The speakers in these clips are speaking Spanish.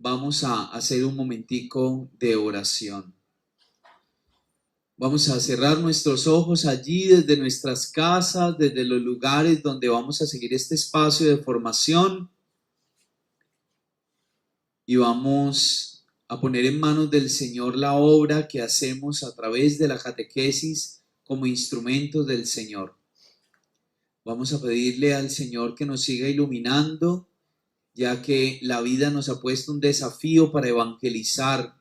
vamos a hacer un momentico de oración. Vamos a cerrar nuestros ojos allí desde nuestras casas, desde los lugares donde vamos a seguir este espacio de formación y vamos a poner en manos del Señor la obra que hacemos a través de la catequesis como instrumentos del Señor. Vamos a pedirle al Señor que nos siga iluminando, ya que la vida nos ha puesto un desafío para evangelizar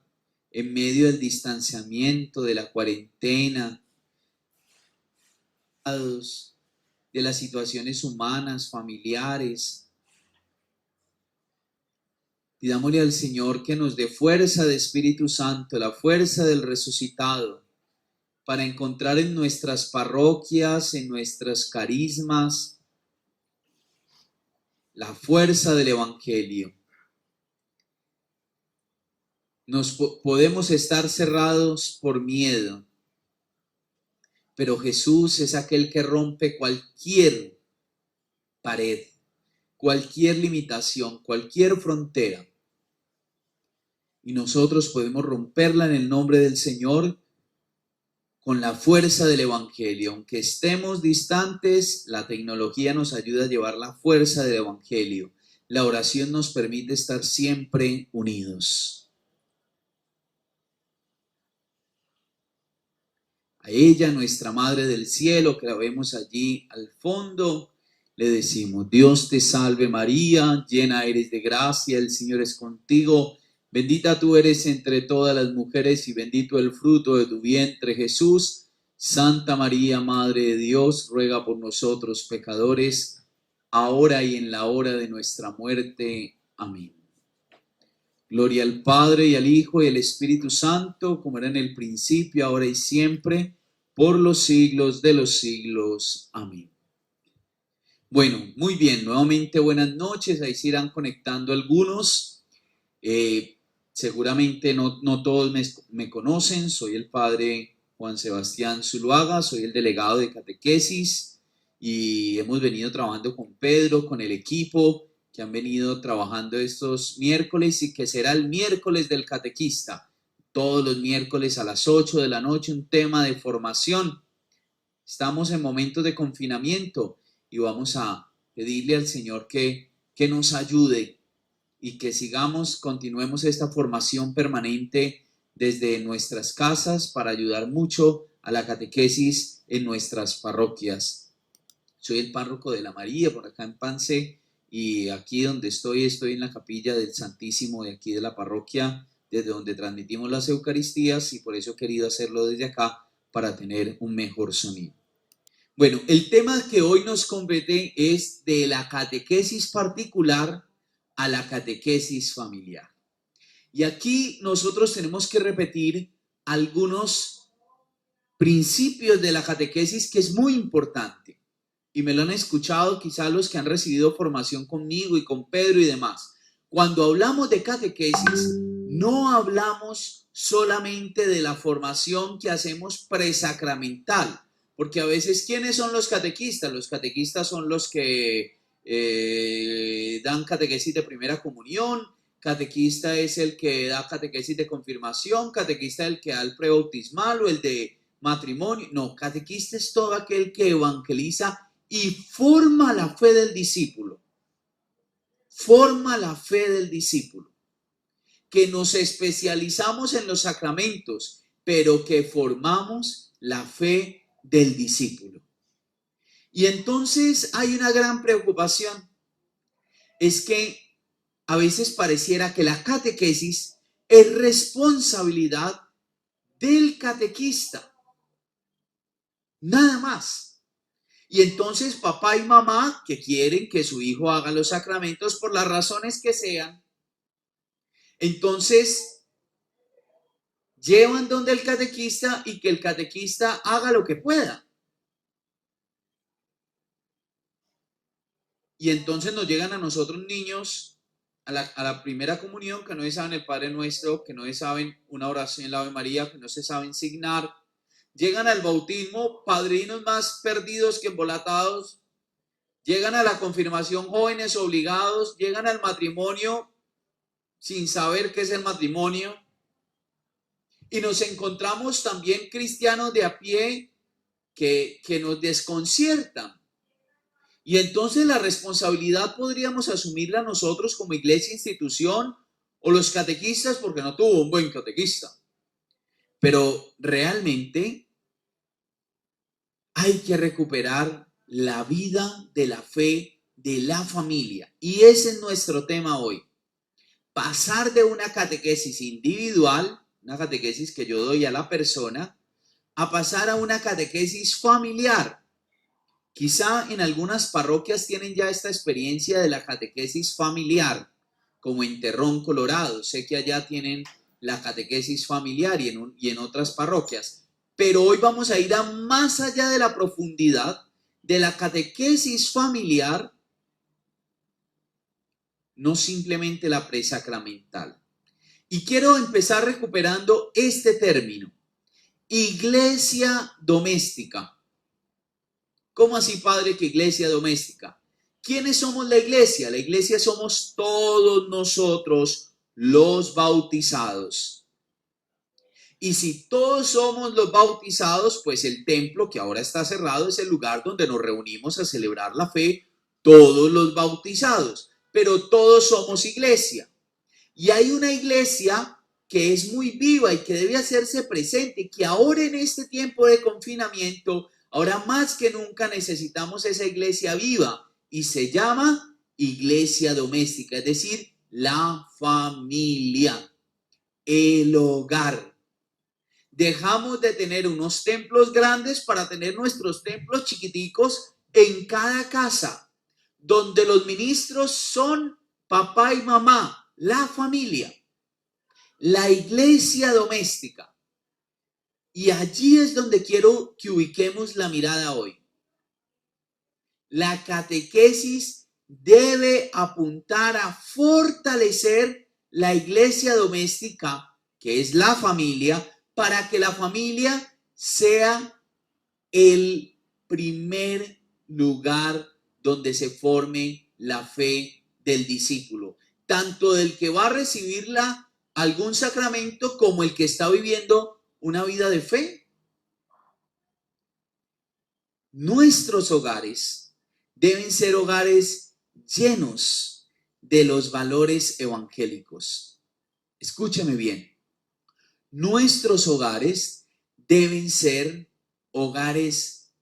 en medio del distanciamiento, de la cuarentena, de las situaciones humanas, familiares. Pidámosle al Señor que nos dé fuerza de Espíritu Santo, la fuerza del resucitado, para encontrar en nuestras parroquias, en nuestras carismas, la fuerza del Evangelio. Podemos estar cerrados por miedo, pero Jesús es aquel que rompe cualquier pared, cualquier limitación, cualquier frontera. Y nosotros podemos romperla en el nombre del Señor con la fuerza del Evangelio. Aunque estemos distantes, la tecnología nos ayuda a llevar la fuerza del Evangelio. La oración nos permite estar siempre unidos. A ella, nuestra Madre del Cielo, que la vemos allí al fondo, le decimos: Dios te salve María, llena eres de gracia, el Señor es contigo, bendita tú eres entre todas las mujeres y bendito el fruto de tu vientre Jesús. Santa María, Madre de Dios, ruega por nosotros pecadores, ahora y en la hora de nuestra muerte. Amén. Gloria al Padre y al Hijo y al Espíritu Santo, como era en el principio, ahora y siempre, por los siglos de los siglos. Amén. Bueno, muy bien, nuevamente buenas noches. Ahí se irán conectando algunos. Seguramente no todos me conocen. Soy el Padre Juan Sebastián Zuluaga, soy el delegado de catequesis y hemos venido trabajando con Pedro, con el equipo que han venido trabajando estos miércoles y que será el miércoles del catequista. Todos los miércoles a las 8 de la noche, un tema de formación. Estamos en momentos de confinamiento y vamos a pedirle al Señor que nos ayude y que continuemos esta formación permanente desde nuestras casas para ayudar mucho a la catequesis en nuestras parroquias. Soy el párroco de la María, por acá en Pance, y aquí donde estoy en la capilla del Santísimo de aquí de la parroquia, desde donde transmitimos las Eucaristías, y por eso he querido hacerlo desde acá para tener un mejor sonido. Bueno, el tema que hoy nos compete es de la catequesis particular a la catequesis familiar. Y aquí nosotros tenemos que repetir algunos principios de la catequesis que es muy importante. Y me lo han escuchado quizás los que han recibido formación conmigo y con Pedro y demás. Cuando hablamos de catequesis, no hablamos solamente de la formación que hacemos presacramental, porque a veces, ¿quiénes son los catequistas? Los catequistas son los que dan catequesis de primera comunión, catequista es el que da catequesis de confirmación, catequista es el que da el prebautismal o el de matrimonio. No, catequista es todo aquel que evangeliza y forma la fe del discípulo. Forma la fe del discípulo. Que nos especializamos en los sacramentos, pero que formamos la fe del discípulo. Y entonces hay una gran preocupación. Es que a veces pareciera que la catequesis es responsabilidad del catequista. Nada más. Y entonces papá y mamá, que quieren que su hijo haga los sacramentos por las razones que sean, entonces llevan donde el catequista y que el catequista haga lo que pueda. Y entonces nos llegan a nosotros niños a la primera comunión que no se saben el Padre Nuestro, que no se saben una oración en la Ave María, que no se saben signar. Llegan al bautismo padrinos más perdidos que embolatados. Llegan a la confirmación jóvenes obligados, llegan al matrimonio sin saber qué es el matrimonio. Y nos encontramos también cristianos de a pie que nos desconciertan. Y entonces la responsabilidad podríamos asumirla nosotros como iglesia, institución, o los catequistas, porque no tuvo un buen catequista. Pero realmente hay que recuperar la vida de la fe de la familia. Y ese es nuestro tema hoy. Pasar de una catequesis individual, una catequesis que yo doy a la persona, a pasar a una catequesis familiar. Quizá en algunas parroquias tienen ya esta experiencia de la catequesis familiar, como en Terrón, Colorado. Sé que allá tienen la catequesis familiar y en otras parroquias. Pero hoy vamos a ir a más allá de la profundidad de la catequesis familiar, no simplemente la presacramental. Y quiero empezar recuperando este término, iglesia doméstica. ¿Cómo así, padre, que iglesia doméstica? ¿Quiénes somos la iglesia? La iglesia somos todos nosotros los bautizados. Y si todos somos los bautizados, pues el templo que ahora está cerrado es el lugar donde nos reunimos a celebrar la fe, todos los bautizados, pero todos somos iglesia. Y hay una iglesia que es muy viva y que debe hacerse presente, que ahora en este tiempo de confinamiento, ahora más que nunca necesitamos esa iglesia viva y se llama iglesia doméstica, es decir, la familia, el hogar. Dejamos de tener unos templos grandes para tener nuestros templos chiquiticos en cada casa, donde los ministros son papá y mamá, la familia, la iglesia doméstica. Y allí es donde quiero que ubiquemos la mirada hoy. La catequesis debe apuntar a fortalecer la iglesia doméstica, que es la familia, para que la familia sea el primer lugar donde se forme la fe del discípulo, tanto del que va a recibirla algún sacramento como el que está viviendo una vida de fe. Nuestros hogares deben ser hogares llenos de los valores evangélicos. Escúcheme bien. Nuestros hogares deben ser hogares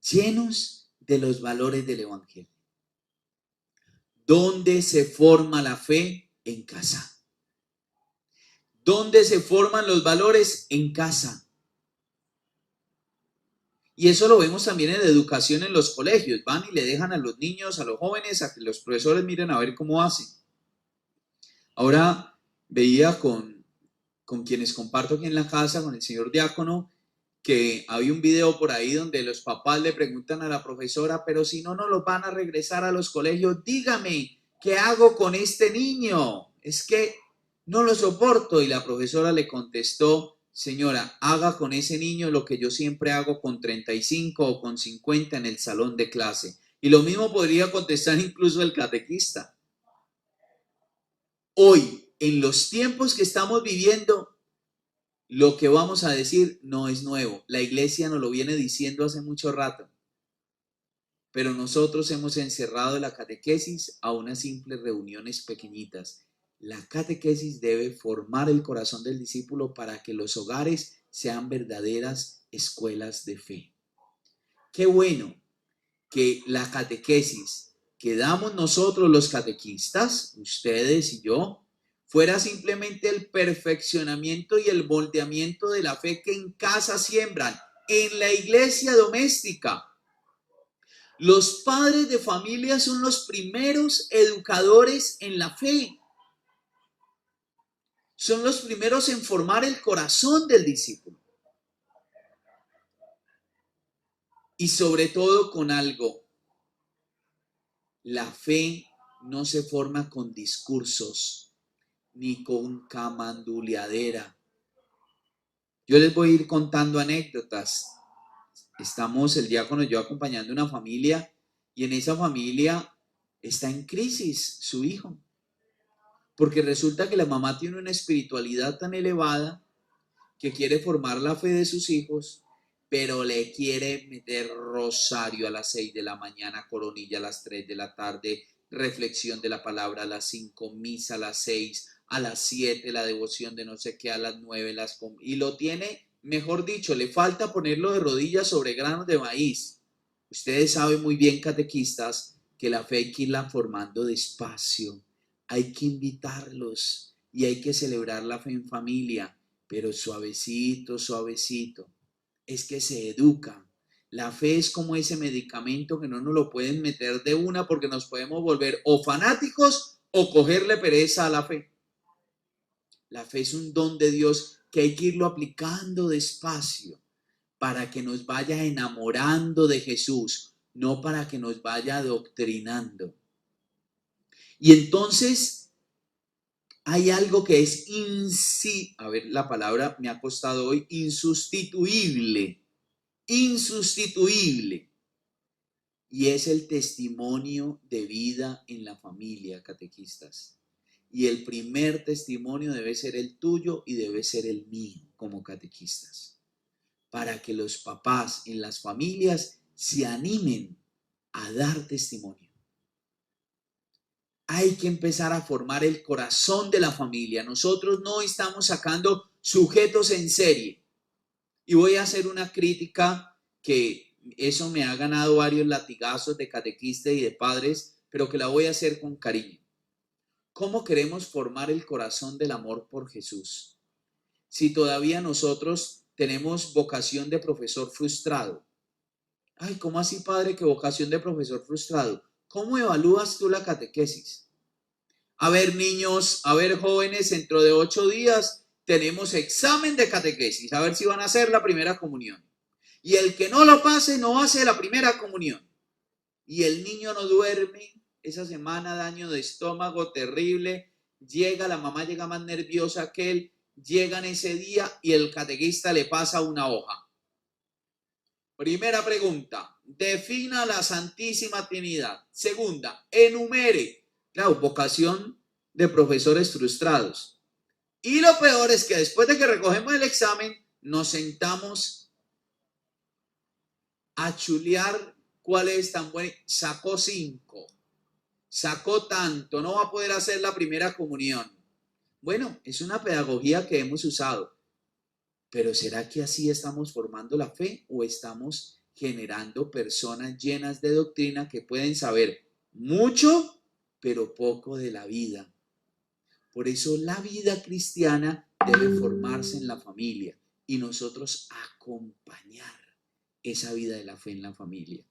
llenos de los valores del evangelio. ¿Dónde se forma la fe? En casa. ¿Dónde se forman los valores? En casa. Y eso lo vemos también en la educación en los colegios. Van y le dejan a los niños, a los jóvenes, a que los profesores miren a ver cómo hacen. Ahora veía con quienes comparto aquí en la casa, con el señor diácono, que había un video por ahí donde los papás le preguntan a la profesora, pero si no nos los van a regresar a los colegios, dígame, ¿qué hago con este niño? Es que no lo soporto. Y la profesora le contestó, señora, haga con ese niño lo que yo siempre hago con 35 o con 50 en el salón de clase. Y lo mismo podría contestar incluso el catequista. Hoy, en los tiempos que estamos viviendo, lo que vamos a decir no es nuevo. La iglesia nos lo viene diciendo hace mucho rato. Pero nosotros hemos encerrado la catequesis a unas simples reuniones pequeñitas. La catequesis debe formar el corazón del discípulo para que los hogares sean verdaderas escuelas de fe. Qué bueno que la catequesis que damos nosotros los catequistas, ustedes y yo, fuera simplemente el perfeccionamiento y el moldeamiento de la fe que en casa siembran, en la iglesia doméstica. Los padres de familia son los primeros educadores en la fe. Son los primeros en formar el corazón del discípulo. Y sobre todo con algo, la fe no se forma con discursos ni con camanduleadera. Yo les voy a ir contando anécdotas. Estamos el diácono y yo acompañando una familia y en esa familia está en crisis su hijo. Porque resulta que la mamá tiene una espiritualidad tan elevada que quiere formar la fe de sus hijos, pero le quiere meter rosario a las 6 de la mañana, coronilla a las 3 de la tarde, reflexión de la palabra a las 5, misa a las 6, a las 7 la devoción de no sé qué, a las 9 y lo tiene, mejor dicho, le falta ponerlo de rodillas sobre granos de maíz. Ustedes saben muy bien, catequistas, que la fe hay que irla formando despacio, hay que invitarlos y hay que celebrar la fe en familia, pero suavecito, suavecito. Es que se educa. La fe es como ese medicamento que no nos lo pueden meter de una porque nos podemos volver o fanáticos o cogerle pereza a la fe. La fe es un don de Dios que hay que irlo aplicando despacio para que nos vaya enamorando de Jesús, no para que nos vaya adoctrinando. Y entonces hay algo que es a ver, la palabra me ha costado hoy, insustituible, y es el testimonio de vida en la familia, catequistas. Y el primer testimonio debe ser el tuyo y debe ser el mío como catequistas, para que los papás en las familias se animen a dar testimonio. Hay que empezar a formar el corazón de la familia. Nosotros no estamos sacando sujetos en serie. Y voy a hacer una crítica que eso me ha ganado varios latigazos de catequistas y de padres, pero que la voy a hacer con cariño. ¿Cómo queremos formar el corazón del amor por Jesús si todavía nosotros tenemos vocación de profesor frustrado? Ay, ¿cómo así, padre, que vocación de profesor frustrado? ¿Cómo evalúas tú la catequesis? A ver, niños, a ver, jóvenes, dentro de 8 días tenemos examen de catequesis, a ver si van a hacer la primera comunión. Y el que no lo pase no hace la primera comunión. Y el niño no duerme, esa semana daño de estómago terrible, la mamá llega más nerviosa que él, llegan ese día y el catequista le pasa una hoja. Primera pregunta, defina la Santísima Trinidad. Segunda, enumere. Claro, vocación de profesores frustrados. Y lo peor es que después de que recogemos el examen, nos sentamos a chulear cuál es tan bueno. Sacó 5, sacó tanto, no va a poder hacer la primera comunión. Bueno, es una pedagogía que hemos usado. Pero ¿será que así estamos formando la fe o estamos generando personas llenas de doctrina que pueden saber mucho, pero poco de la vida? Por eso la vida cristiana debe formarse en la familia y nosotros acompañar esa vida de la fe en la familia.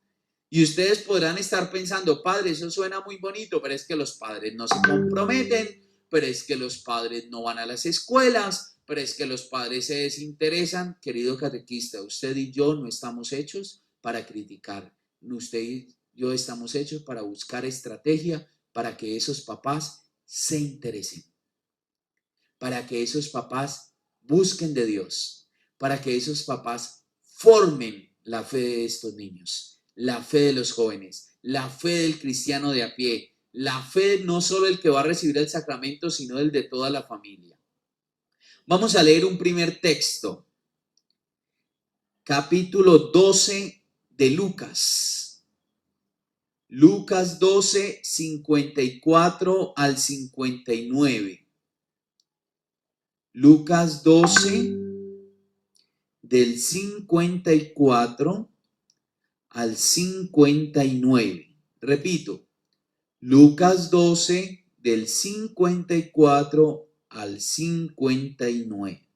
Y ustedes podrán estar pensando, padre, eso suena muy bonito, pero es que los padres no se comprometen, pero es que los padres no van a las escuelas, pero es que los padres se desinteresan. Querido catequista, usted y yo no estamos hechos para criticar. Usted y yo estamos hechos para buscar estrategia para que esos papás se interesen, para que esos papás busquen de Dios, para que esos papás formen la fe de estos niños, la fe de los jóvenes, la fe del cristiano de a pie, la fe no solo el que va a recibir el sacramento, sino el de toda la familia. Vamos a leer un primer texto, capítulo 12 de Lucas. Lucas 12, 54 al 59. Lucas 12, del 54 al 59. Repito, Lucas 12, del 54 al 59.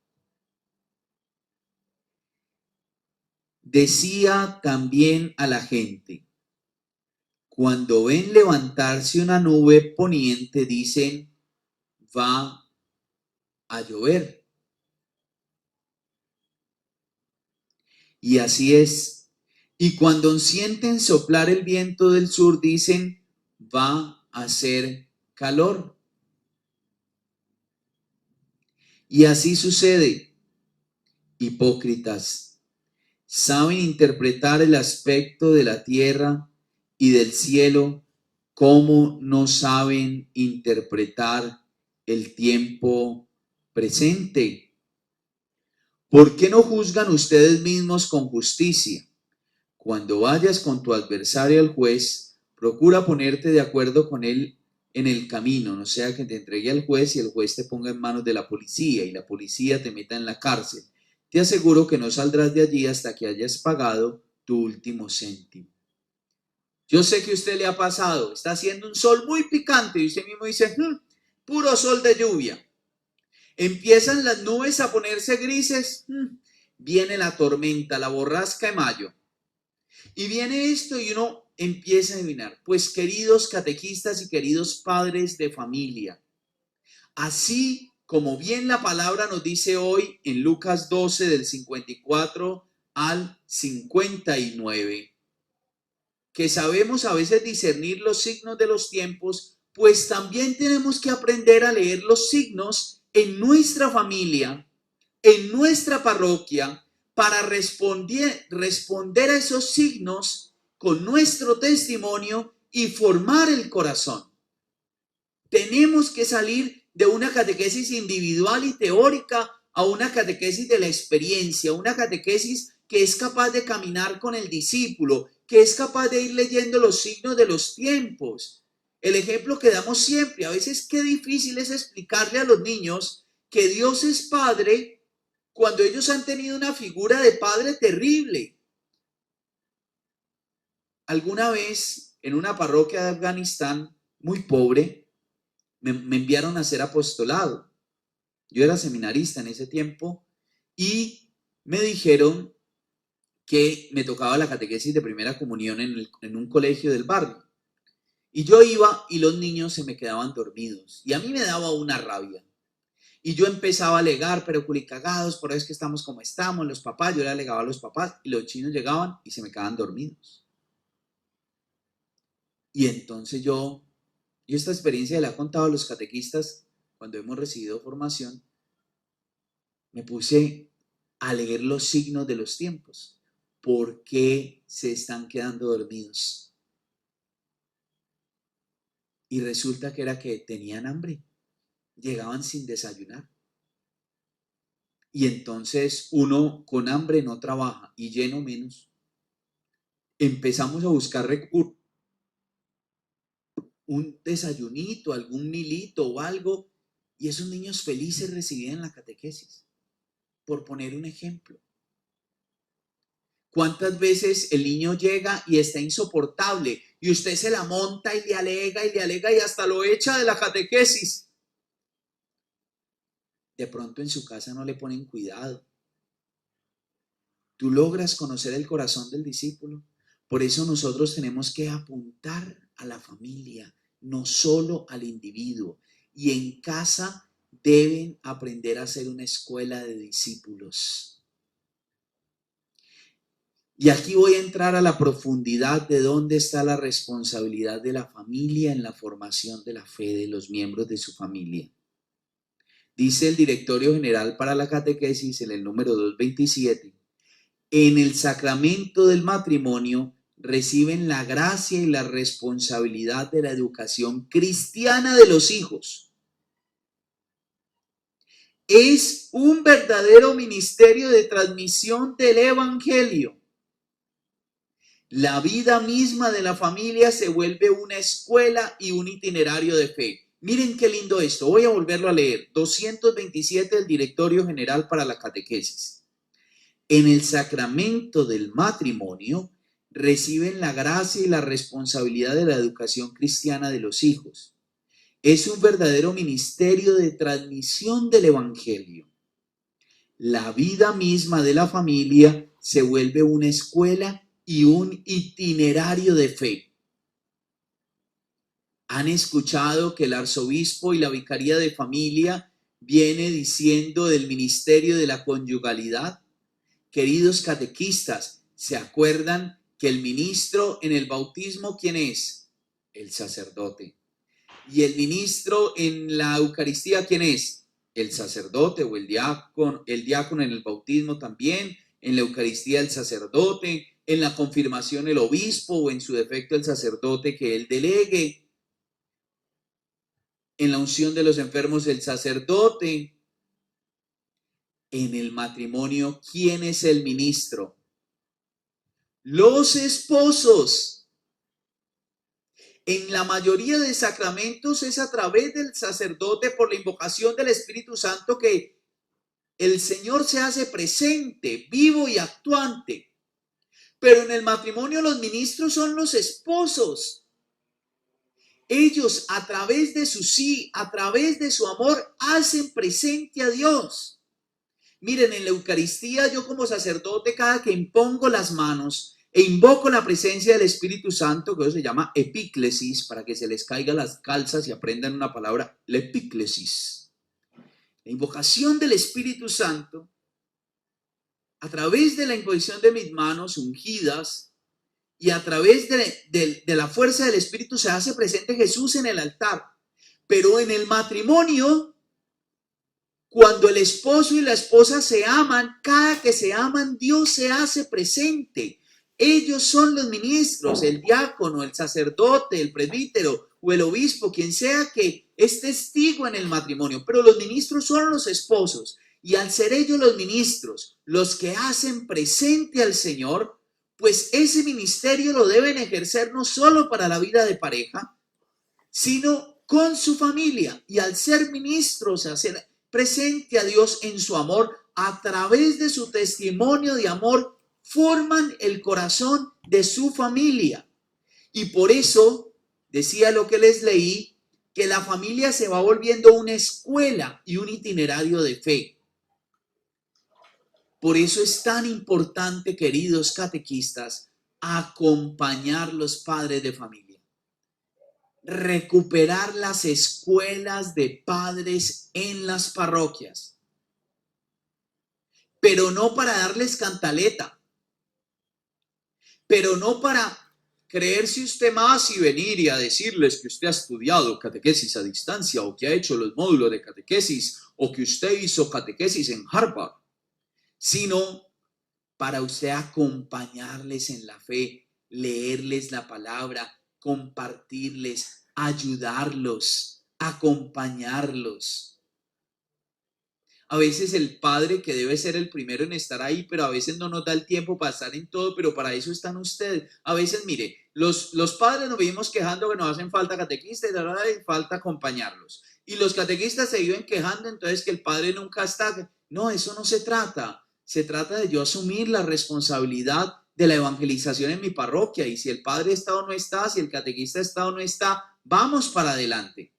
Decía también a la gente, cuando ven levantarse una nube poniente, dicen, va a llover. Y así es. Y cuando sienten soplar el viento del sur, dicen, va a hacer calor. Y así sucede. Hipócritas, saben interpretar el aspecto de la tierra y del cielo, ¿cómo no saben interpretar el tiempo presente. ¿Por qué no juzgan ustedes mismos con justicia? Cuando vayas con tu adversario al juez, procura ponerte de acuerdo con él en el camino, no sea que te entregue al juez y el juez te ponga en manos de la policía y la policía te meta en la cárcel. Te aseguro que no saldrás de allí hasta que hayas pagado tu último céntimo. Yo sé que a usted le ha pasado, está haciendo un sol muy picante y usted mismo dice, puro sol de lluvia. Empiezan las nubes a ponerse grises, viene la tormenta, la borrasca de mayo. Y viene esto y uno empieza a adivinar. Pues queridos catequistas y queridos padres de familia, así como bien la palabra nos dice hoy en Lucas 12 del 54 al 59, que sabemos a veces discernir los signos de los tiempos, pues también tenemos que aprender a leer los signos en nuestra familia, en nuestra parroquia, para responder a esos signos con nuestro testimonio y formar el corazón. Tenemos que salir de una catequesis individual y teórica a una catequesis de la experiencia, una catequesis que es capaz de caminar con el discípulo, que es capaz de ir leyendo los signos de los tiempos. El ejemplo que damos siempre, a veces qué difícil es explicarle a los niños que Dios es Padre cuando ellos han tenido una figura de padre terrible. Alguna vez en una parroquia de Afganistán, muy pobre, me enviaron a hacer apostolado. Yo era seminarista en ese tiempo y me dijeron que me tocaba la catequesis de primera comunión en un colegio del barrio. Y yo iba y los niños se me quedaban dormidos. Y a mí me daba una rabia. Y yo empezaba a alegar, pero culicagados, por eso es que estamos como estamos, los papás, yo le alegaba a los papás y los chinos llegaban y se me quedaban dormidos. Y entonces yo esta experiencia la he contado a los catequistas cuando hemos recibido formación, me puse a leer los signos de los tiempos. ¿Por qué se están quedando dormidos? Y resulta que era que tenían hambre, llegaban sin desayunar. Y entonces uno con hambre no trabaja y lleno menos. Empezamos a buscar recursos, un desayunito, algún milito o algo, y esos niños felices recibían la catequesis, por poner un ejemplo. ¿Cuántas veces el niño llega y está insoportable y usted se la monta y le alega y hasta lo echa de la catequesis? De pronto en su casa no le ponen cuidado. Tú logras conocer el corazón del discípulo. Por eso nosotros tenemos que apuntar a la familia, no solo al individuo. Y en casa deben aprender a ser una escuela de discípulos. Y aquí voy a entrar a la profundidad de dónde está la responsabilidad de la familia en la formación de la fe de los miembros de su familia. Dice el Directorio General para la Catequesis en el número 227, en el sacramento del matrimonio reciben la gracia y la responsabilidad de la educación cristiana de los hijos. Es un verdadero ministerio de transmisión del Evangelio. La vida misma de la familia se vuelve una escuela y un itinerario de fe. Miren qué lindo esto. Voy a volverlo a leer. 227 del Directorio General para la Catequesis. En el sacramento del matrimonio reciben la gracia y la responsabilidad de la educación cristiana de los hijos. Es un verdadero ministerio de transmisión del Evangelio. La vida misma de la familia se vuelve una escuela y un itinerario de fe. ¿Han escuchado que el arzobispo y la vicaría de familia viene diciendo del ministerio de la conyugalidad? Queridos catequistas, ¿se acuerdan que el ministro en el bautismo, quién es? El sacerdote. Y el ministro en la Eucaristía, ¿quién es? El sacerdote o el diácono en el bautismo también, en la Eucaristía el sacerdote, en la confirmación el obispo o en su defecto el sacerdote que él delegue. En la unción de los enfermos, el sacerdote. En el matrimonio, ¿quién es el ministro? Los esposos. En la mayoría de sacramentos es a través del sacerdote, por la invocación del Espíritu Santo, que el Señor se hace presente, vivo y actuante. Pero en el matrimonio los ministros son los esposos. Ellos, a través de su sí, a través de su amor, hacen presente a Dios. Miren, en la Eucaristía, yo como sacerdote, cada que impongo las manos e invoco la presencia del Espíritu Santo, que eso se llama epíclesis, para que se les caigan las calzas y aprendan una palabra, la epíclesis. La invocación del Espíritu Santo, a través de la imposición de mis manos ungidas y a través de la fuerza del Espíritu, se hace presente Jesús en el altar. Pero en el matrimonio, cuando el esposo y la esposa se aman, cada que se aman, Dios se hace presente. Ellos son los ministros, el diácono, el sacerdote, el presbítero o el obispo, quien sea que es testigo en el matrimonio. Pero los ministros son los esposos. Y al ser ellos los ministros, los que hacen presente al Señor, pues ese ministerio lo deben ejercer no solo para la vida de pareja, sino con su familia. Y al ser ministros, hacer presente a Dios en su amor, a través de su testimonio de amor, forman el corazón de su familia. Y por eso, decía lo que les leí, que la familia se va volviendo una escuela y un itinerario de fe. Por eso es tan importante, queridos catequistas, acompañar los padres de familia. Recuperar las escuelas de padres en las parroquias. Pero no para darles cantaleta. Pero no para creerse usted más y venir y a decirles que usted ha estudiado catequesis a distancia o que ha hecho los módulos de catequesis o que usted hizo catequesis en Harvard, sino para usted acompañarles en la fe, leerles la palabra, compartirles, ayudarlos, acompañarlos. A veces el padre, que debe ser el primero en estar ahí, pero a veces no nos da el tiempo para estar en todo, pero para eso están ustedes. A veces, mire, los padres nos vivimos quejando que nos hacen falta catequistas y falta acompañarlos. Y los catequistas se viven quejando entonces que el padre nunca está. No, eso no se trata. Se trata de yo asumir la responsabilidad de la evangelización en mi parroquia. Y si el padre está o no está, si el catequista está o no está, vamos para adelante.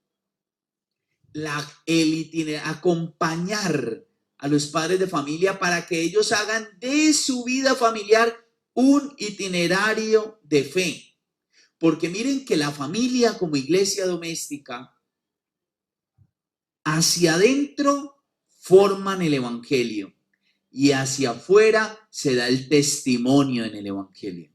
Acompañar a los padres de familia para que ellos hagan de su vida familiar un itinerario de fe. Porque miren que la familia como iglesia doméstica, hacia adentro forman el evangelio y hacia afuera se da el testimonio en el evangelio.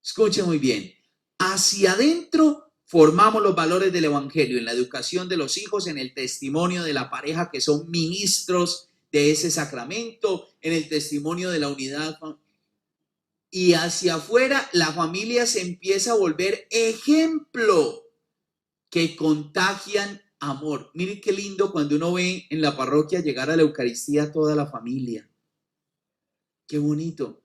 Escuchen muy bien, hacia adentro formamos los valores del evangelio en la educación de los hijos, en el testimonio de la pareja que son ministros de ese sacramento, en el testimonio de la unidad. Y hacia afuera la familia se empieza a volver ejemplo que contagian amor. Miren qué lindo cuando uno ve en la parroquia llegar a la Eucaristía toda la familia. Qué bonito.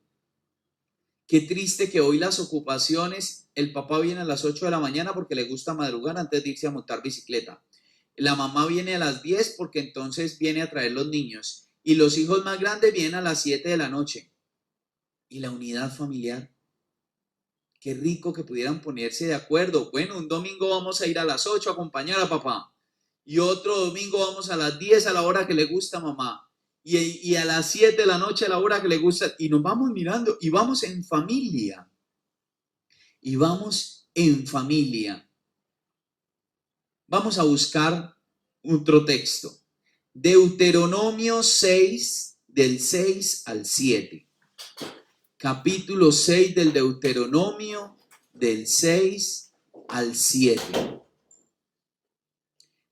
Qué triste que hoy las ocupaciones, el papá viene a las 8 de la mañana porque le gusta madrugar antes de irse a montar bicicleta. La mamá viene a las 10 porque entonces viene a traer los niños. Y los hijos más grandes vienen a las 7 de la noche. Y la unidad familiar. Qué rico que pudieran ponerse de acuerdo. Bueno, un domingo vamos a ir a las 8 a acompañar a papá. Y otro domingo vamos a las 10 a la hora que le gusta a mamá. Y a las 7 de la noche a la hora que le gusta. Y nos vamos mirando y vamos en familia. Y vamos en familia. Vamos a buscar otro texto. Deuteronomio 6, del 6 al 7. Capítulo 6 del Deuteronomio, del 6 al 7.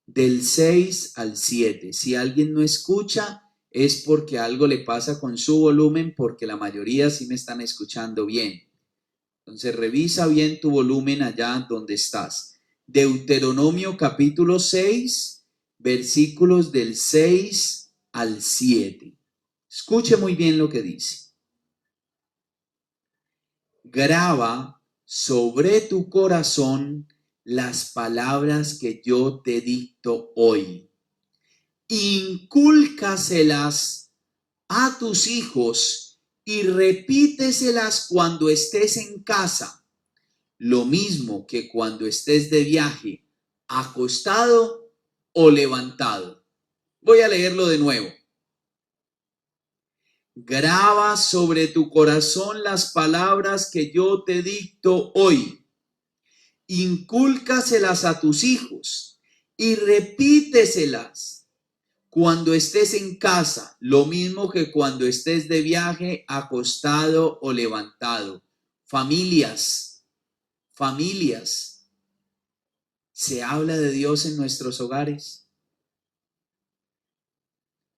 Del 6 al 7. Si alguien no escucha, es porque algo le pasa con su volumen, porque la mayoría sí me están escuchando bien. Entonces revisa bien tu volumen allá donde estás. Deuteronomio capítulo 6, versículos del 6 al 7. Escuche muy bien lo que dice. Graba sobre tu corazón las palabras que yo te dicto hoy. Incúlcaselas a tus hijos y repíteselas cuando estés en casa, lo mismo que cuando estés de viaje, acostado o levantado. Voy a leerlo de nuevo. Graba sobre tu corazón las palabras que yo te dicto hoy. Incúlcaselas a tus hijos y repíteselas cuando estés en casa, lo mismo que cuando estés de viaje, acostado o levantado. Familias, ¿se habla de Dios en nuestros hogares?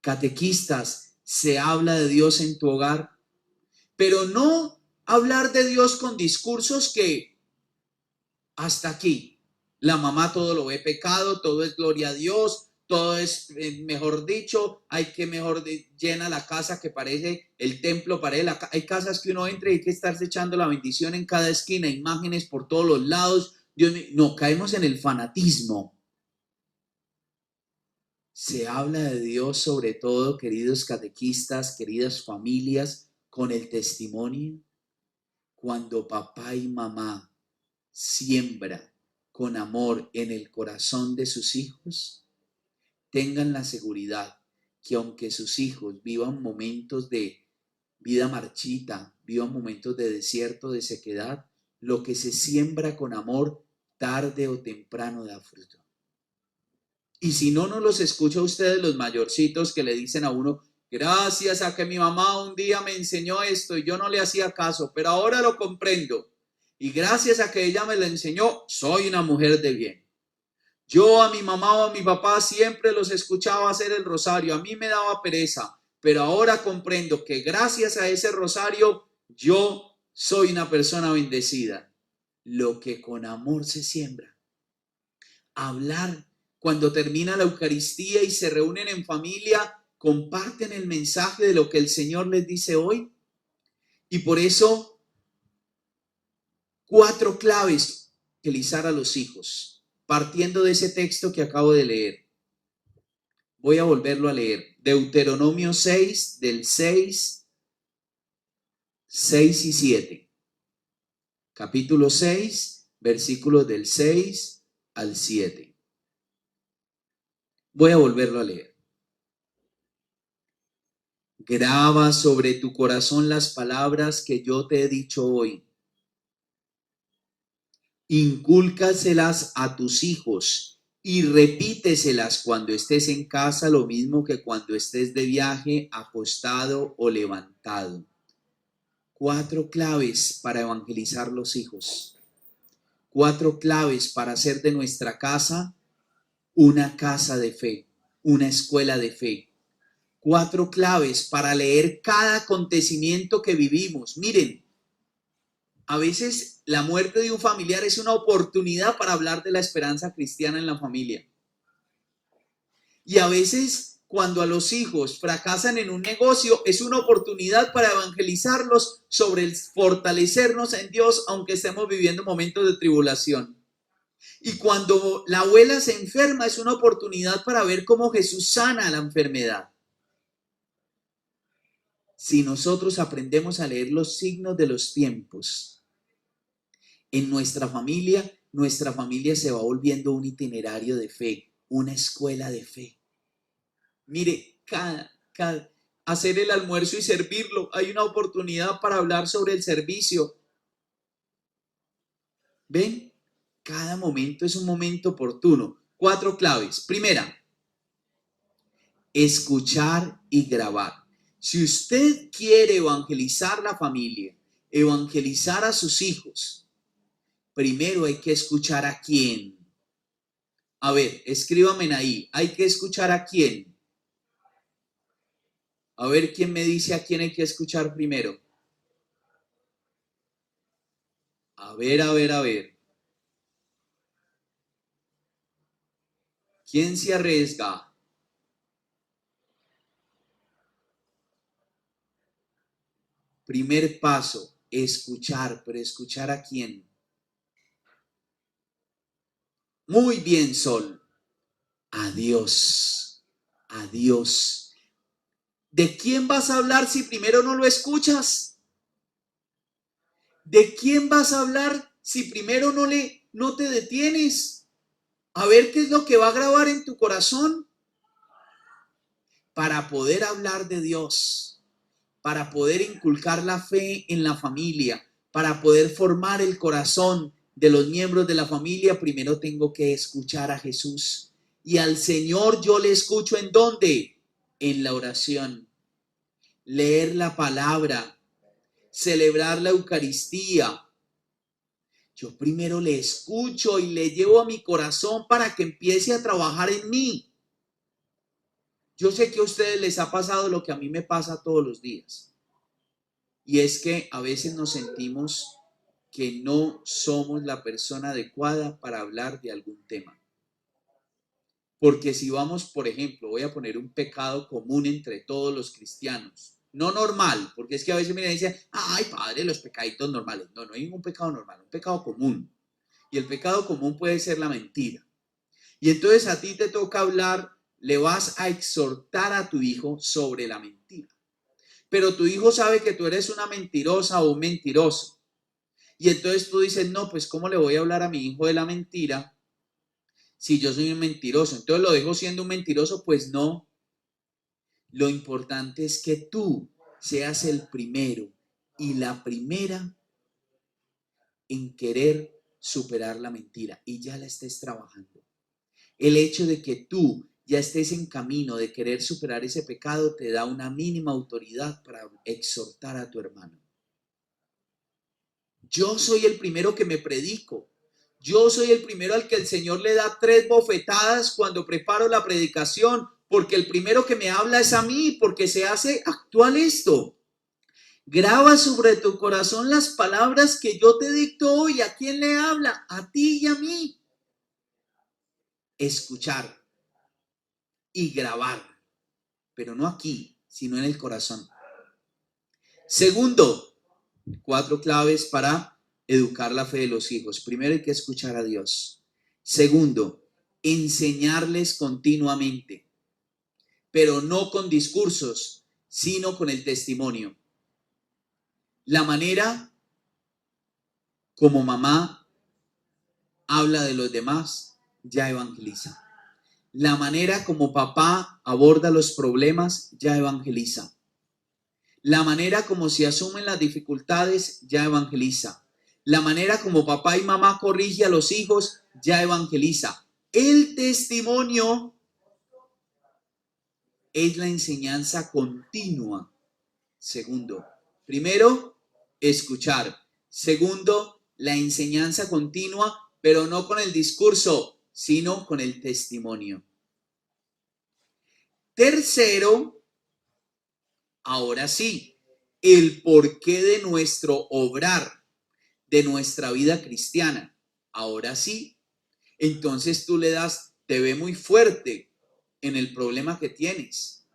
Catequistas, ¿se habla de Dios en tu hogar? Pero no hablar de Dios con discursos que hasta aquí. La mamá todo lo ve pecado, todo es gloria a Dios, todo es, mejor dicho, hay que llena la casa que parece el templo, hay casas que uno entra y hay que estarse echando la bendición en cada esquina, imágenes por todos los lados. Dios mío, no, caemos en el fanatismo. Se habla de Dios sobre todo, queridos catequistas, queridas familias, con el testimonio. Cuando papá y mamá siembra con amor en el corazón de sus hijos, tengan la seguridad que aunque sus hijos vivan momentos de vida marchita, vivan momentos de desierto, de sequedad, lo que se siembra con amor, tarde o temprano da fruto. Y si no los escucha a ustedes, los mayorcitos que le dicen a uno, gracias a que mi mamá un día me enseñó esto y yo no le hacía caso, pero ahora lo comprendo. Y gracias a que ella me lo enseñó, soy una mujer de bien. Yo a mi mamá o a mi papá siempre los escuchaba hacer el rosario, a mí me daba pereza, pero ahora comprendo que gracias a ese rosario yo soy una persona bendecida. Lo que con amor se siembra. Hablar cuando termina la Eucaristía y se reúnen en familia, comparten el mensaje de lo que el Señor les dice hoy. Y por eso, 4 claves que utilizar a los hijos, partiendo de ese texto que acabo de leer. Voy a volverlo a leer. Deuteronomio 6, del 6 y 7. Capítulo 6, versículos del 6 al 7. Voy a volverlo a leer. Graba sobre tu corazón las palabras que yo te he dicho hoy. Incúlcaselas a tus hijos y repíteselas cuando estés en casa, lo mismo que cuando estés de viaje, acostado o levantado. 4 claves para evangelizar los hijos. 4 claves para hacer de nuestra casa una casa de fe, una escuela de fe. 4 claves para leer cada acontecimiento que vivimos. Miren, a veces la muerte de un familiar es una oportunidad para hablar de la esperanza cristiana en la familia. Y a veces cuando a los hijos fracasan en un negocio es una oportunidad para evangelizarlos sobre el fortalecernos en Dios aunque estemos viviendo momentos de tribulación. Y cuando la abuela se enferma es una oportunidad para ver cómo Jesús sana la enfermedad. Si nosotros aprendemos a leer los signos de los tiempos en nuestra familia se va volviendo un itinerario de fe, una escuela de fe. Mire, hacer el almuerzo y servirlo, hay una oportunidad para hablar sobre el servicio. ¿Ven? Cada momento es un momento oportuno. 4 claves. Primera, escuchar y grabar. Si usted quiere evangelizar la familia, evangelizar a sus hijos, primero hay que escuchar a quién. A ver, escríbame ahí. ¿Hay que escuchar a quién? A ver quién me dice a quién hay que escuchar primero. A ver. ¿Quién se arriesga? Primer paso, escuchar, pero ¿escuchar a quién? Muy bien, Sol. A Dios. A Dios. ¿De quién vas a hablar si primero no lo escuchas? ¿De quién vas a hablar si primero no te detienes a ver qué es lo que va a grabar en tu corazón? Para poder hablar de Dios, para poder inculcar la fe en la familia, para poder formar el corazón de los miembros de la familia, primero tengo que escuchar a Jesús. Y al Señor yo le escucho ¿en dónde? En la oración. Leer la palabra, celebrar la Eucaristía. Yo primero le escucho y le llevo a mi corazón para que empiece a trabajar en mí. Yo sé que a ustedes les ha pasado lo que a mí me pasa todos los días. Y es que a veces nos sentimos que no somos la persona adecuada para hablar de algún tema. Porque si vamos, por ejemplo, voy a poner un pecado común entre todos los cristianos. No normal, porque es que a veces me dicen, ay, padre, los pecaditos normales. No, no hay ningún pecado normal, un pecado común. Y el pecado común puede ser la mentira. Y entonces a ti te toca hablar, le vas a exhortar a tu hijo sobre la mentira. Pero tu hijo sabe que tú eres una mentirosa o un mentiroso. Y entonces tú dices, no, pues ¿cómo le voy a hablar a mi hijo de la mentira si yo soy un mentiroso? Entonces lo dejo siendo un mentiroso, pues no. Lo importante es que tú seas el primero y la primera en querer superar la mentira y ya la estés trabajando. El hecho de que tú ya estés en camino de querer superar ese pecado te da una mínima autoridad para exhortar a tu hermano. Yo soy el primero que me predico. Yo soy el primero al que el Señor le da 3 bofetadas cuando preparo la predicación, porque el primero que me habla es a mí, porque se hace actual esto. Graba sobre tu corazón las palabras que yo te dicto hoy. ¿A quién le habla? A ti y a mí. Escuchar y grabar, pero no aquí, sino en el corazón. Segundo, 4 claves para educar la fe de los hijos. Primero, hay que escuchar a Dios. Segundo, enseñarles continuamente, pero no con discursos, sino con el testimonio. La manera como mamá habla de los demás ya evangeliza. La manera como papá aborda los problemas ya evangeliza. La manera como se asumen las dificultades ya evangeliza. La manera como papá y mamá corrige a los hijos ya evangeliza. El testimonio es la enseñanza continua. Segundo, primero, escuchar. Segundo, la enseñanza continua, pero no con el discurso, sino con el testimonio. Tercero, ahora sí, el porqué de nuestro obrar, de nuestra vida cristiana. Ahora sí, entonces tú le das, te ve muy fuerte en el problema que tienes.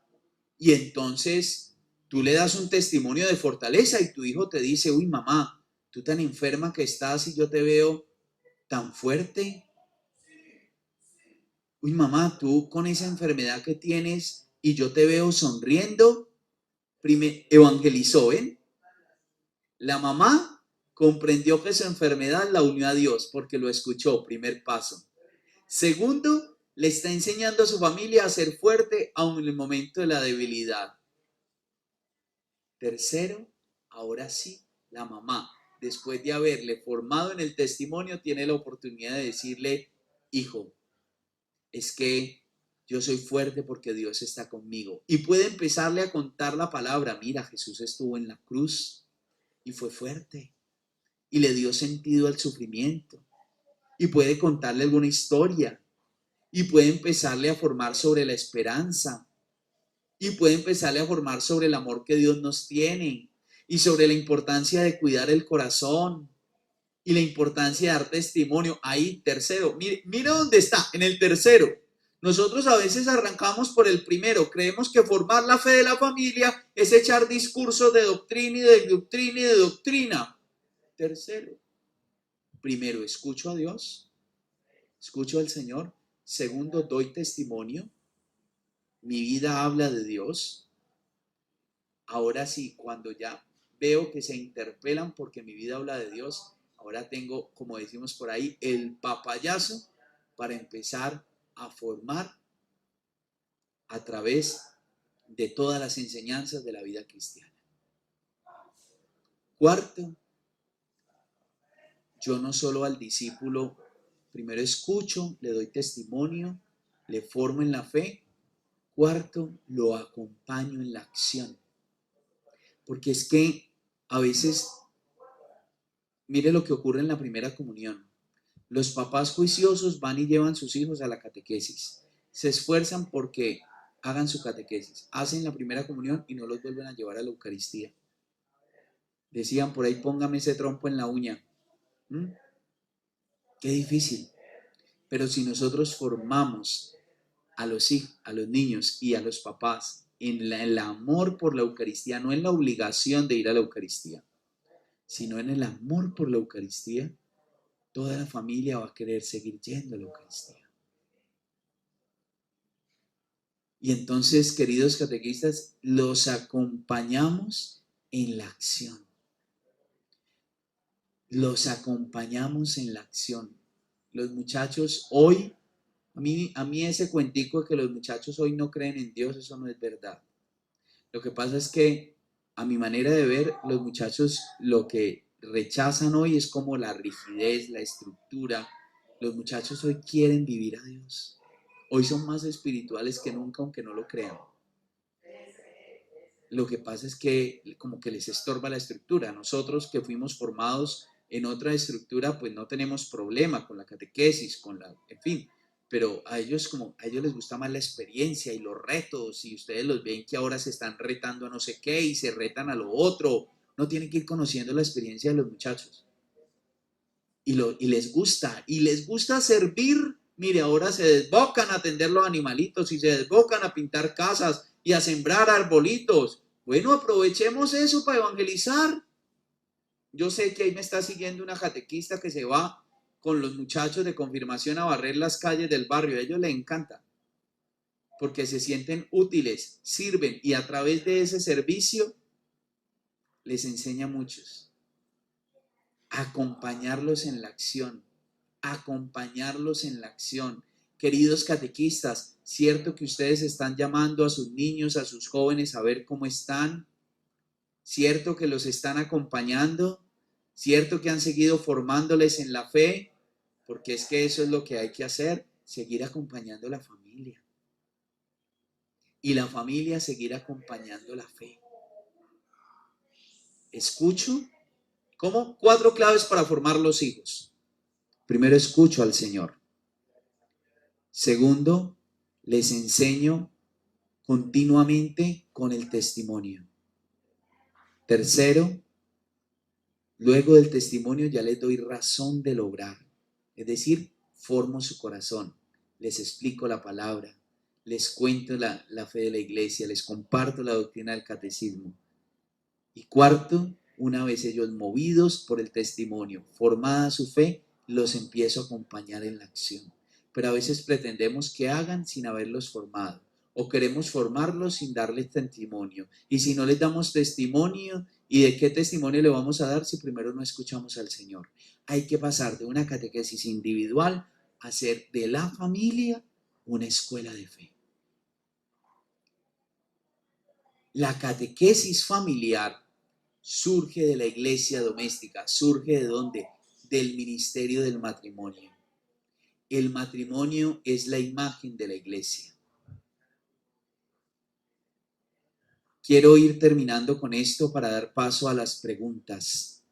Y entonces tú le das un testimonio de fortaleza y tu hijo te dice, uy, mamá, tú tan enferma que estás y yo te veo tan fuerte. Uy, mamá, tú con esa enfermedad que tienes y yo te veo sonriendo. Evangelizó, ¿ven? La mamá comprendió que su enfermedad la unió a Dios porque lo escuchó, primer paso. Segundo, le está enseñando a su familia a ser fuerte aun en el momento de la debilidad. Tercero, ahora sí, la mamá, después de haberle formado en el testimonio, tiene la oportunidad de decirle, hijo, es que yo soy fuerte porque Dios está conmigo. Y puede empezarle a contar la palabra, mira, Jesús estuvo en la cruz y fue fuerte y le dio sentido al sufrimiento. Y puede contarle alguna historia y puede empezarle a formar sobre la esperanza y puede empezarle a formar sobre el amor que Dios nos tiene y sobre la importancia de cuidar el corazón y la importancia de dar testimonio. Ahí, tercero, mire dónde está, en el tercero. Nosotros a veces arrancamos por el primero, creemos que formar la fe de la familia es echar discursos de doctrina y de doctrina y de doctrina. Tercero, primero, escucho a Dios, escucho al Señor. Segundo, doy testimonio. Mi vida habla de Dios. Ahora sí, cuando ya veo que se interpelan porque mi vida habla de Dios, ahora tengo, como decimos por ahí, el papayazo para empezar a formar a través de todas las enseñanzas de la vida cristiana. Cuarto, yo no solo al discípulo, primero escucho, le doy testimonio, le formo en la fe. Cuarto, lo acompaño en la acción. Porque es que a veces, mire lo que ocurre en la primera comunión. Los papás juiciosos van y llevan sus hijos a la catequesis. Se esfuerzan porque hagan su catequesis. Hacen la primera comunión y no los vuelven a llevar a la Eucaristía. Decían por ahí, póngame ese trompo en la uña. Qué difícil. Pero si nosotros formamos a los hijos, a los niños y a los papás en el amor por la Eucaristía, no en la obligación de ir a la Eucaristía, sino en el amor por la Eucaristía, toda la familia va a querer seguir yendo a la Eucaristía. Y entonces, queridos catequistas, los acompañamos en la acción. Los acompañamos en la acción. Los muchachos hoy, a mí ese cuentico de que los muchachos hoy no creen en Dios, eso no es verdad. Lo que pasa es que, a mi manera de ver, los muchachos lo que rechazan hoy es como la rigidez, la estructura. Los muchachos hoy quieren vivir a Dios. Hoy son más espirituales que nunca, aunque no lo crean. Lo que pasa es que como que les estorba la estructura. Nosotros que fuimos formados en otra estructura, pues no tenemos problema con la catequesis, en fin. Pero a ellos les gusta más la experiencia y los retos, y ustedes los ven que ahora se están retando a no sé qué y se retan a lo otro. No tienen que ir conociendo la experiencia de los muchachos. Y les gusta servir. Mire, ahora se desbocan a atender los animalitos y se desbocan a pintar casas y a sembrar arbolitos. Bueno, aprovechemos eso para evangelizar. Yo sé que ahí me está siguiendo una catequista que se va con los muchachos de confirmación a barrer las calles del barrio. A ellos les encanta porque se sienten útiles, sirven y a través de ese servicio les enseña a muchos. Acompañarlos en la acción. Acompañarlos en la acción. Queridos catequistas, cierto que ustedes están llamando a sus niños, a sus jóvenes a ver cómo están, cierto que los están acompañando, cierto que han seguido formándoles en la fe, porque es que eso es lo que hay que hacer, seguir acompañando a la familia. Y la familia seguir acompañando la fe. Escucho. ¿Cómo? 4 claves para formar los hijos. Primero, escucho al Señor. Segundo, les enseño continuamente con el testimonio. Tercero, luego del testimonio ya les doy razón de lograr. Es decir, formo su corazón, les explico la palabra, les cuento la fe de la iglesia, les comparto la doctrina del catecismo. Y cuarto, una vez ellos movidos por el testimonio, formada su fe, los empiezo a acompañar en la acción. Pero a veces pretendemos que hagan sin haberlos formado, o queremos formarlos sin darles testimonio. Y si no les damos testimonio, ¿y de qué testimonio le vamos a dar si primero no escuchamos al Señor? Hay que pasar de una catequesis individual a hacer de la familia una escuela de fe. La catequesis familiar surge de la iglesia doméstica. ¿Surge de dónde? Del ministerio del matrimonio. El matrimonio es la imagen de la iglesia. Quiero ir terminando con esto para dar paso a las preguntas.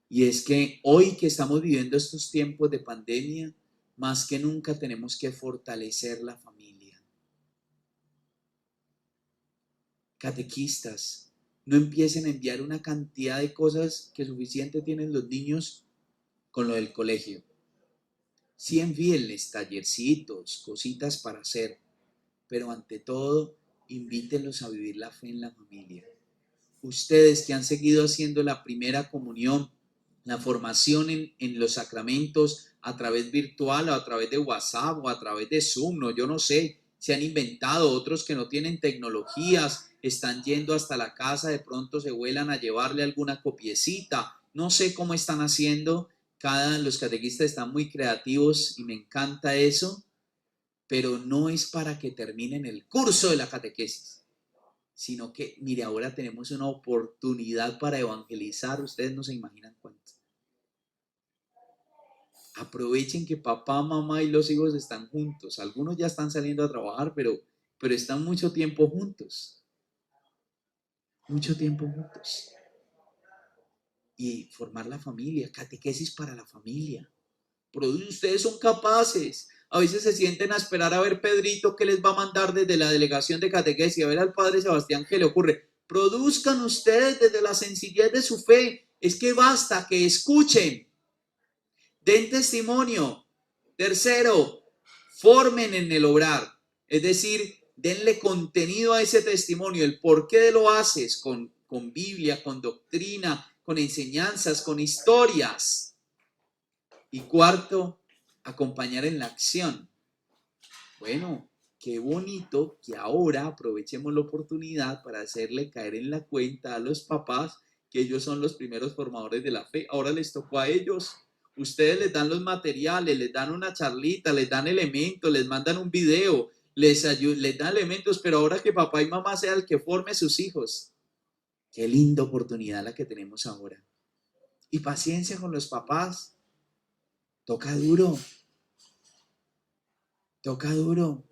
Y es que hoy que estamos viviendo estos tiempos de pandemia, más que nunca tenemos que fortalecer la familia. Catequistas, no empiecen a enviar una cantidad de cosas que suficiente tienen los niños con lo del colegio. Sí, envíenles tallercitos, cositas para hacer, pero ante todo, invítenlos a vivir la fe en la familia. Ustedes que han seguido haciendo la primera comunión, la formación en los sacramentos a través virtual o a través de WhatsApp o a través de Zoom, no, yo no sé, se han inventado otros que no tienen tecnologías, están yendo hasta la casa, de pronto se vuelan a llevarle alguna copiecita, no sé cómo están haciendo, los catequistas están muy creativos y me encanta eso, pero no es para que terminen el curso de la catequesis, sino que, mire, ahora tenemos una oportunidad para evangelizar, ustedes no se imaginan cuánto. Aprovechen que papá, mamá y los hijos están juntos, algunos ya están saliendo a trabajar, pero están mucho tiempo juntos, y formar la familia, catequesis para la familia. Ustedes son capaces. A veces se sienten a esperar a ver Pedrito que les va a mandar desde la delegación de catequesis, a ver al padre Sebastián qué le ocurre. Produzcan ustedes desde la sencillez de su fe. Es que basta que escuchen, den testimonio. Tercero, formen en el obrar. Es decir, denle contenido a ese testimonio, el por qué lo haces, con Biblia, con doctrina, con enseñanzas, con historias. Y cuarto, acompañar en la acción. Bueno, qué bonito que ahora aprovechemos la oportunidad para hacerle caer en la cuenta a los papás que ellos son los primeros formadores de la fe. Ahora les tocó a ellos. Ustedes les dan los materiales, les dan una charlita, les dan elementos, les mandan un video, les dan elementos, pero ahora que papá y mamá sea el que forme a sus hijos. Qué linda oportunidad la que tenemos ahora. Y paciencia con los papás. Toca duro. Toca duro.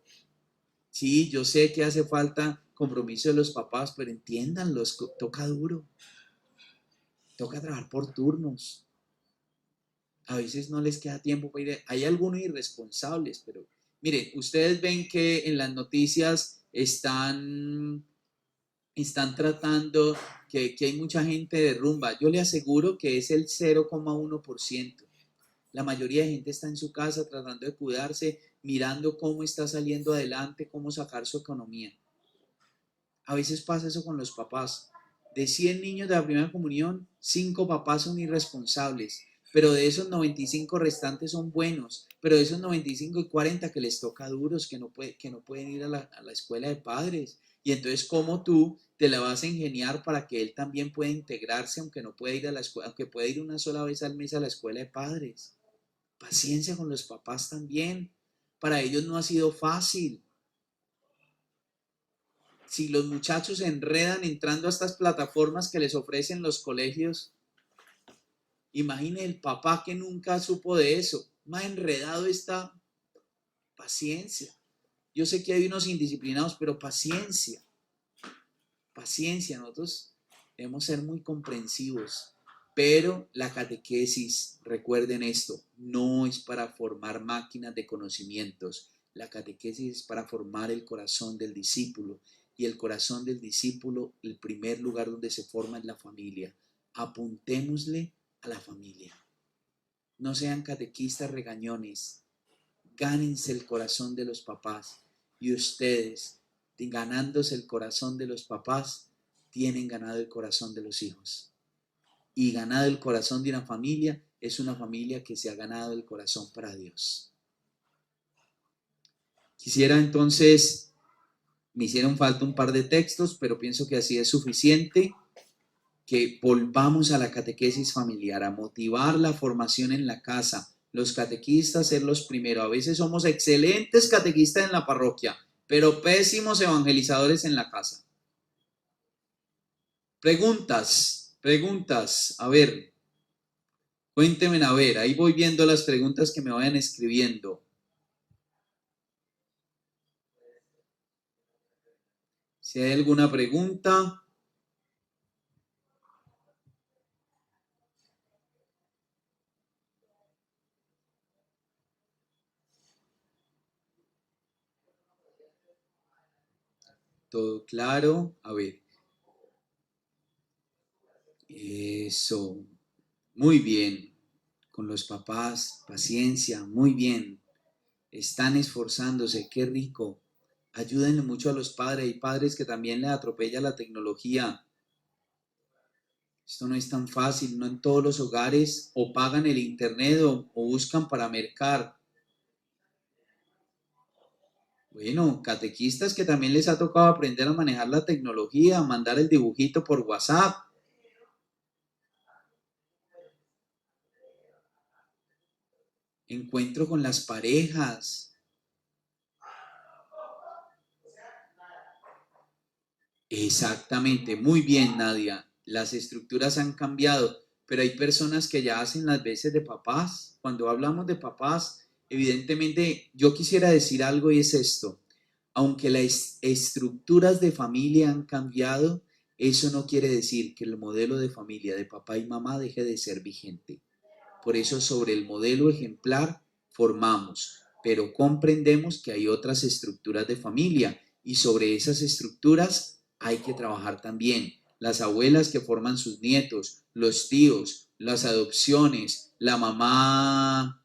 Sí, yo sé que hace falta compromiso de los papás, pero entiéndanlos, toca duro. Toca trabajar por turnos. A veces no les queda tiempo para ir. Hay algunos irresponsables, pero miren, ustedes ven que en las noticias están tratando que hay mucha gente de rumba. Yo le aseguro que es el 0,1%. La mayoría de gente está en su casa tratando de cuidarse, mirando cómo está saliendo adelante, cómo sacar su economía. A veces pasa eso con los papás. De 100 niños de la primera comunión, 5 papás son irresponsables, pero de esos 95 restantes son buenos, pero de esos 95 y 40 que les toca duros, que no pueden ir a la escuela de padres. Y entonces, ¿cómo tú te la vas a ingeniar para que él también pueda integrarse, aunque no pueda ir a la escuela, aunque pueda ir una sola vez al mes a la escuela de padres? Paciencia con los papás también. Para ellos no ha sido fácil. Si los muchachos se enredan entrando a estas plataformas que les ofrecen los colegios, imagine el papá que nunca supo de eso. Más enredado está. Paciencia. Yo sé que hay unos indisciplinados, pero paciencia. Paciencia. Nosotros debemos ser muy comprensivos. Pero la catequesis, recuerden esto, no es para formar máquinas de conocimientos. La catequesis es para formar el corazón del discípulo. Y el corazón del discípulo, el primer lugar donde se forma es la familia. Apuntémosle a la familia. No sean catequistas regañones. Gánense el corazón de los papás. Y ustedes, ganándose el corazón de los papás, tienen ganado el corazón de los hijos. Y ganado el corazón de una familia, es una familia que se ha ganado el corazón para Dios. Quisiera entonces, me hicieron falta un par de textos, pero pienso que así es suficiente, que volvamos a la catequesis familiar, a motivar la formación en la casa. Los catequistas ser los primeros. A veces somos excelentes catequistas en la parroquia, pero pésimos evangelizadores en la casa. Preguntas, a ver, cuéntenme, a ver, ahí voy viendo las preguntas que me vayan escribiendo. Si hay alguna pregunta. Todo claro. A ver. Eso. Muy bien. con los papás, paciencia, muy bien. Están esforzándose, qué rico. Ayúdenle mucho a los padres. Hay padres que también les atropella la tecnología. Esto no es tan fácil, no en todos los hogares o pagan el internet o buscan para mercar. Bueno, catequistas que también les ha tocado aprender a manejar la tecnología, a mandar el dibujito por WhatsApp. Encuentro con las parejas. Exactamente, muy bien, Nadia. Las estructuras han cambiado, pero hay personas que ya hacen las veces de papás. Cuando hablamos de papás, evidentemente yo quisiera decir algo y es esto. Aunque las estructuras de familia han cambiado, eso no quiere decir que el modelo de familia de papá y mamá deje de ser vigente. Por eso sobre el modelo ejemplar formamos, pero comprendemos que hay otras estructuras de familia y sobre esas estructuras hay que trabajar también. Las abuelas que forman sus nietos, los tíos, las adopciones, la mamá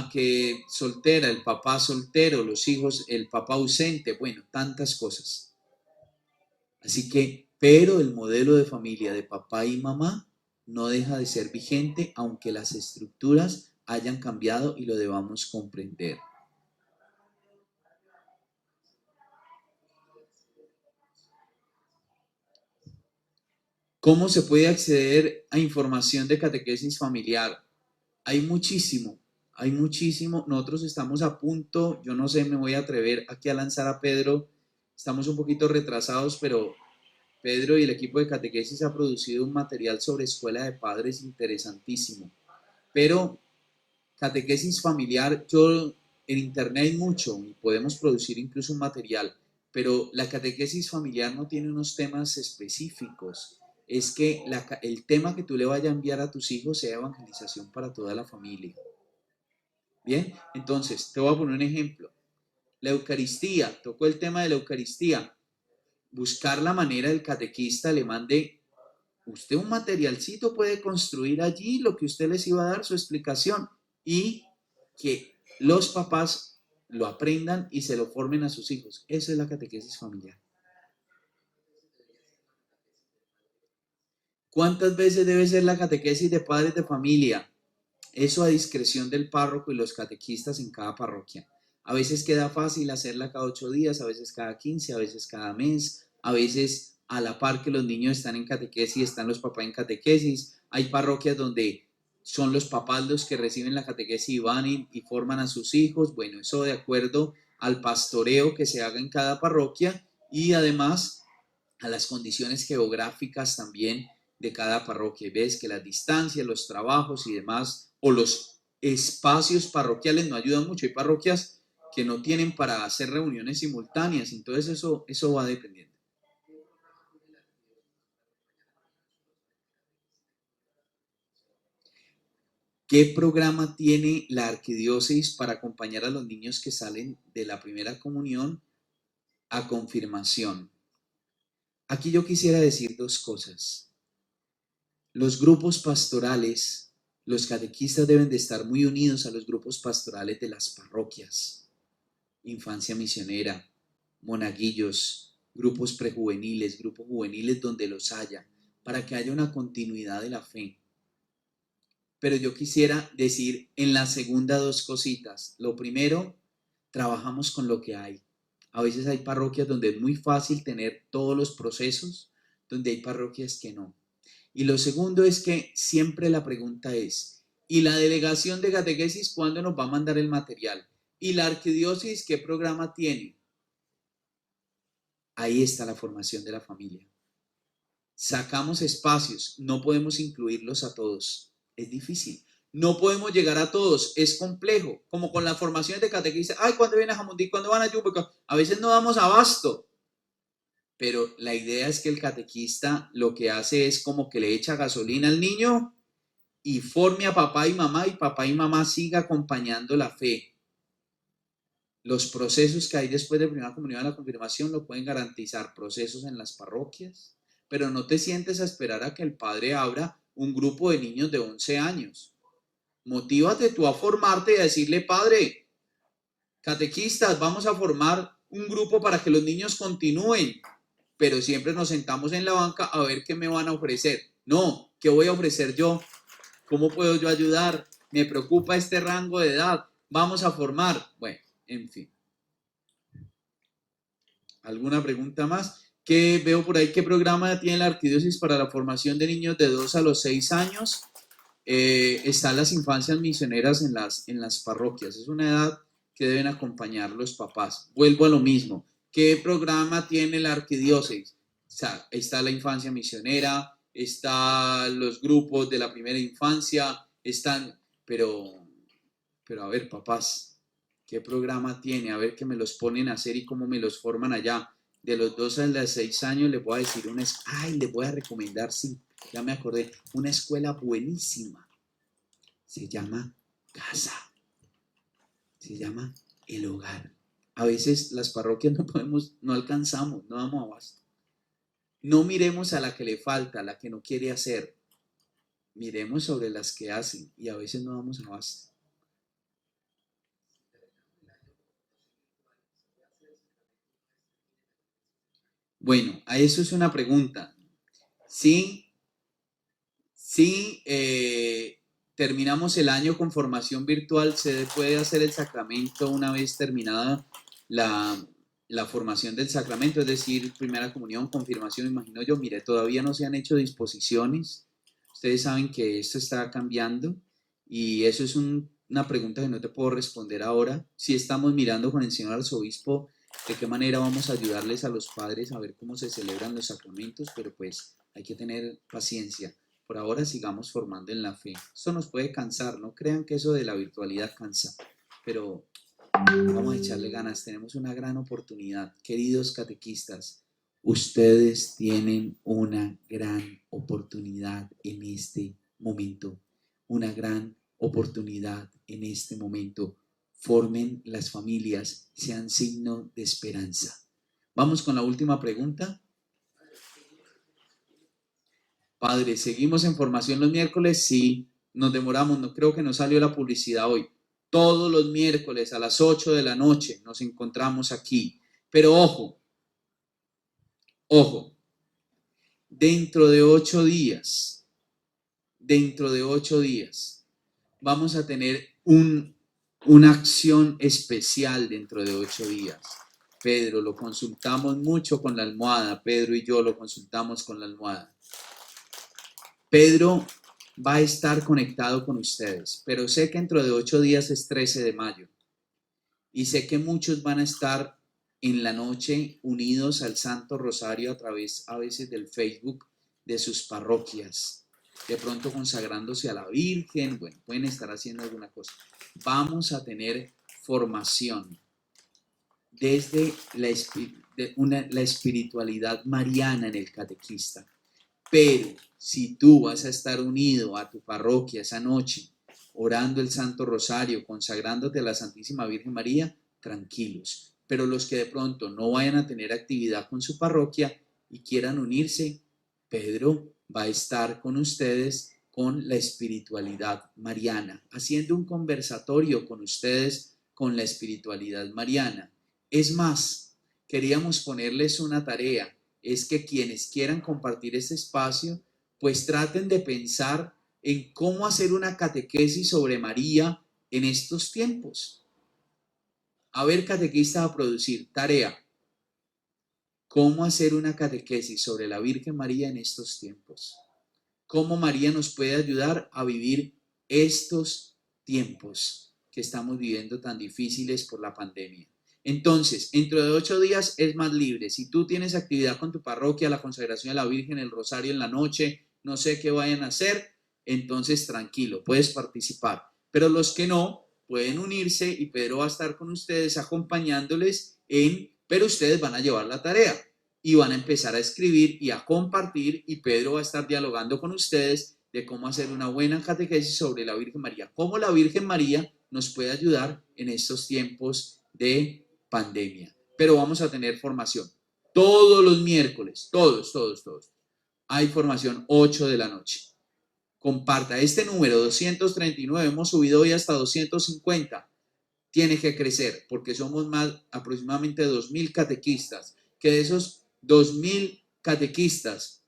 que soltera, el papá soltero, los hijos, el papá ausente, bueno, tantas cosas. Así que, pero el modelo de familia de papá y mamá no deja de ser vigente, aunque las estructuras hayan cambiado y lo debamos comprender. ¿Cómo se puede acceder a información de catequesis familiar? Hay muchísimo, hay muchísimo. Nosotros estamos a punto, yo no sé, me voy a atrever aquí a lanzar a Pedro. Estamos un poquito retrasados, pero Pedro y el equipo de catequesis ha producido un material sobre escuela de padres interesantísimo. Pero catequesis familiar, yo en internet hay mucho y podemos producir incluso un material, pero la catequesis familiar no tiene unos temas específicos. Es que el tema que tú le vayas a enviar a tus hijos sea evangelización para toda la familia. Bien, entonces te voy a poner un ejemplo. La Eucaristía, tocó el tema de la Eucaristía. Buscar la manera del catequista le mande, usted un materialcito puede construir allí lo que usted les iba a dar, su explicación, y que los papás lo aprendan y se lo formen a sus hijos. Eso es la catequesis familiar. ¿Cuántas veces debe ser la catequesis de padres de familia? Eso a discreción del párroco y los catequistas en cada parroquia. A veces queda fácil hacerla cada 8 días, a veces cada 15, a veces cada mes, a veces a la par que los niños están en catequesis, están los papás en catequesis. Hay parroquias donde son los papás los que reciben la catequesis y van y forman a sus hijos. Bueno, eso de acuerdo al pastoreo que se haga en cada parroquia y además a las condiciones geográficas también de cada parroquia. Ves que las distancias, los trabajos y demás, o los espacios parroquiales no ayudan mucho. Hay parroquias que no tienen para hacer reuniones simultáneas, entonces eso va dependiendo. ¿Qué programa tiene la arquidiócesis para acompañar a los niños que salen de la primera comunión a confirmación? Aquí yo quisiera decir dos cosas. Los grupos pastorales, los catequistas deben de estar muy unidos a los grupos pastorales de las parroquias, infancia misionera, monaguillos, grupos prejuveniles, grupos juveniles donde los haya, para que haya una continuidad de la fe. Pero yo quisiera decir en la segunda dos cositas. Lo primero, trabajamos con lo que hay. A veces hay parroquias donde es muy fácil tener todos los procesos, donde hay parroquias que no. Y lo segundo es que siempre la pregunta es, ¿y la delegación de catequesis cuándo nos va a mandar el material? ¿Y la arquidiócesis qué programa tiene? Ahí está la formación de la familia. Sacamos espacios, no podemos incluirlos a todos. Es difícil. No podemos llegar a todos, es complejo. Como con las formaciones de catequistas. Ay, ¿cuándo viene a Jamundí? ¿Cuándo van a Yumbo? A veces no damos abasto. Pero la idea es que el catequista lo que hace es como que le echa gasolina al niño y forme a papá y papá y mamá siga acompañando la fe. Los procesos que hay después de primera comunión a la confirmación lo pueden garantizar procesos en las parroquias, pero no te sientes a esperar a que el padre abra un grupo de niños de 11 años Motívate tú a formarte y a decirle, padre, catequistas, vamos a formar un grupo para que los niños continúen, pero siempre nos sentamos en la banca a ver qué me van a ofrecer. No, ¿qué voy a ofrecer yo? ¿Cómo puedo yo ayudar? Me preocupa este rango de edad. Vamos a formar. Bueno, en fin. ¿Alguna pregunta más? ¿Qué veo por ahí? ¿Qué programa tiene la Arquidiócesis para la formación de niños de 2 a los 6 años? Están las infancias misioneras en las parroquias. Es una edad que deben acompañar los papás. Vuelvo a lo mismo. ¿Qué programa tiene la Arquidiócesis? O sea, está la infancia misionera, están los grupos de la primera infancia, están, pero a ver, papás, ¿qué programa tiene? A ver qué me los ponen a hacer y cómo me los forman allá. De los 2 a los 6 años les voy a decir les voy a recomendar, sí, ya me acordé, una escuela buenísima. Se llama casa. Se llama el hogar. A veces las parroquias no alcanzamos, no damos abasto. No miremos a la que le falta, a la que no quiere hacer. Miremos sobre las que hacen y a veces no damos abasto. Bueno, a eso es una pregunta. Sí, terminamos el año con formación virtual, se puede hacer el sacramento una vez terminada la formación del sacramento, es decir, primera comunión, confirmación, imagino yo. Mire, todavía no se han hecho disposiciones. Ustedes saben que esto está cambiando y eso es una pregunta que no te puedo responder ahora. Si estamos mirando con el señor arzobispo de qué manera vamos a ayudarles a los padres a ver cómo se celebran los sacramentos, pero pues hay que tener paciencia. Por ahora sigamos formando en la fe. Esto nos puede cansar, no crean que eso de la virtualidad cansa, pero vamos a echarle ganas, tenemos una gran oportunidad. Queridos catequistas, ustedes tienen una gran oportunidad en este momento, una gran oportunidad en este momento. Formen las familias, sean signo de esperanza. Vamos con la última pregunta. Padre, ¿seguimos en formación los miércoles? Sí, nos demoramos, no creo que nos salió la publicidad hoy. Todos los miércoles a las 8 de la noche nos encontramos aquí. Pero ojo, dentro de 8 días, vamos a tener una acción especial dentro de 8 días. Pedro, lo consultamos mucho con la almohada, Pedro y yo lo consultamos con la almohada. Pedro va a estar conectado con ustedes, pero sé que dentro de 8 días es 13 de mayo y sé que muchos van a estar en la noche unidos al Santo Rosario a través a veces del Facebook de sus parroquias, de pronto consagrándose a la Virgen, bueno, pueden estar haciendo alguna cosa. Vamos a tener formación desde la espiritualidad mariana en el catequista. Pero si tú vas a estar unido a tu parroquia esa noche, orando el Santo Rosario, consagrándote a la Santísima Virgen María, tranquilos. Pero los que de pronto no vayan a tener actividad con su parroquia y quieran unirse, Pedro va a estar con ustedes con la espiritualidad mariana, haciendo un conversatorio con ustedes con la espiritualidad mariana. Es más, queríamos ponerles una tarea, es que quienes quieran compartir este espacio, pues traten de pensar en cómo hacer una catequesis sobre María en estos tiempos. A ver, catequista, a producir tarea. ¿Cómo hacer una catequesis sobre la Virgen María en estos tiempos? ¿Cómo María nos puede ayudar a vivir estos tiempos que estamos viviendo tan difíciles por la pandemia? Entonces, dentro de 8 días es más libre. Si tú tienes actividad con tu parroquia, la consagración de la Virgen, el rosario en la noche, no sé qué vayan a hacer, entonces tranquilo, puedes participar. Pero los que no, pueden unirse y Pedro va a estar con ustedes acompañándoles pero ustedes van a llevar la tarea y van a empezar a escribir y a compartir y Pedro va a estar dialogando con ustedes de cómo hacer una buena catequesis sobre la Virgen María, cómo la Virgen María nos puede ayudar en estos tiempos de pandemia. Pero vamos a tener formación todos los miércoles, todos. Hay formación 8 de la noche comparta. Este número 239, hemos subido hoy hasta 250, tiene que crecer porque somos más aproximadamente 2.000 catequistas. Que de esos 2.000 catequistas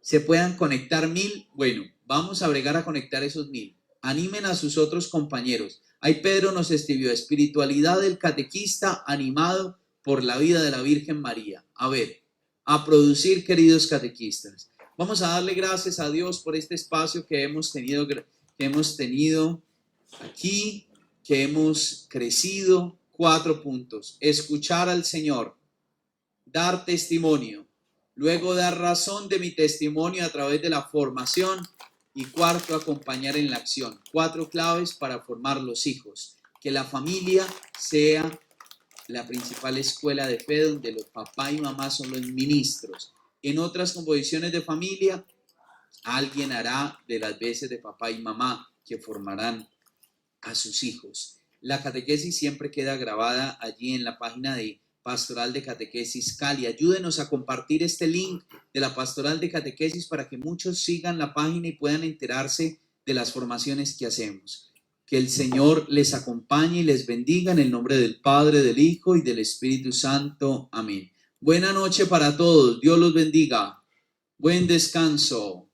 se puedan conectar 1.000, bueno, vamos a bregar a conectar esos 1.000. Animen a sus otros compañeros. Ahí Pedro nos escribió: espiritualidad del catequista animado por la vida de la Virgen María. A ver, a producir, queridos catequistas. Vamos a darle gracias a Dios por este espacio que hemos tenido aquí, que hemos crecido. 4 puntos: escuchar al Señor, dar testimonio, luego dar razón de mi testimonio a través de la formación, y 4, acompañar en la acción. 4 claves para formar los hijos. Que la familia sea la principal escuela de fe, donde los papá y mamá son los ministros. En otras composiciones de familia, alguien hará de las veces de papá y mamá, que formarán a sus hijos. La catequesis siempre queda grabada allí en la página de Pastoral de Catequesis Cali. Ayúdenos a compartir este link de la Pastoral de Catequesis para que muchos sigan la página y puedan enterarse de las formaciones que hacemos. Que el Señor les acompañe y les bendiga en el nombre del Padre, del Hijo y del Espíritu Santo. Amén. Buena noche para todos. Dios los bendiga. Buen descanso.